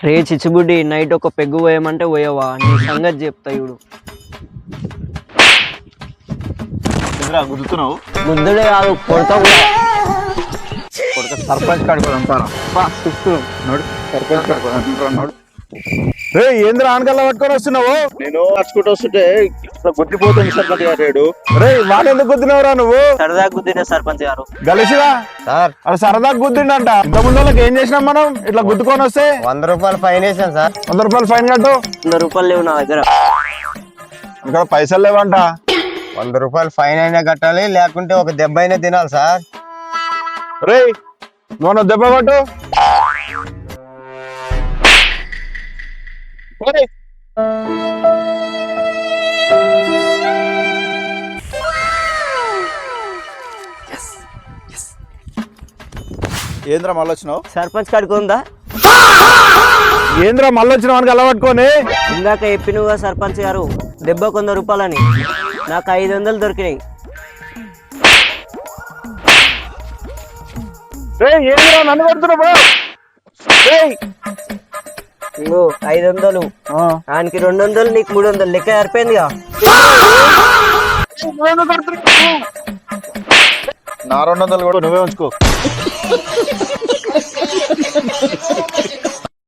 రే చిచ్చుబుడ్డి night ఒక peg పోయమంటే పోయవా నీ సంగతి చెప్తా ఇప్పుడు గుర్తున్నావు గుద్దుడే కాదు కొడతా కూడా సర్పంచ్ కాడిపోదాం సర్పంచ్ కాడిపోదాం ఏంద్ర ఆనకల్లా పట్టుకొని వస్తున్నావు? నేను నడుచుకుంటూ వస్తుంటే గుద్దిపోతుంది సర్పంచ్ గారు. రే వాడు ఎందుకు గుద్దినవరా నువ్వు? సరదా గుద్దిన సర్పంచ్ గారు గలిసిరా సార్. అది సరదా గుద్దిండంట. ఇంత ముందు వాళ్ళకి ఏం చేసినాం మనం? ఇట్లా గుద్దుకొని వస్తే 100 రూపాయలు ఫైన్ వేసాను సార్. 100 రూపాయలు ఫైన్ కట్టు. 100 రూపాయలు లేవు నా దగ్గర. ఇక్కడ పైసలు లేవంట. 100 రూపాయలు ఫైన్ అయినా కట్టాలి, లేకుంటే ఒక దెబ్బ అయినా తినాలి సార్. రే నువ్వు దెబ్బ కొట్టు. ఏంద్ర మళ్ళీ వచ్చినావు? సర్పంచ్ కాడికి ఉందా? ఏంద్ర మళ్ళీ వచ్చినావు అని అలా పట్టుకొని? ఇందాక చెప్పినవుగా సర్పంచ్ గారు దెబ్బకు 100 రూపాయలని, నాకు 500 దొరికినాయి. ఏంద్ర నన్ను కొడుతున్నావు? ఇంకో 500, ఆయనకి 200, నీకు 300, లెక్క సరిపోయిందిగా. నా 200 కూడా నువ్వే ఉంచుకో.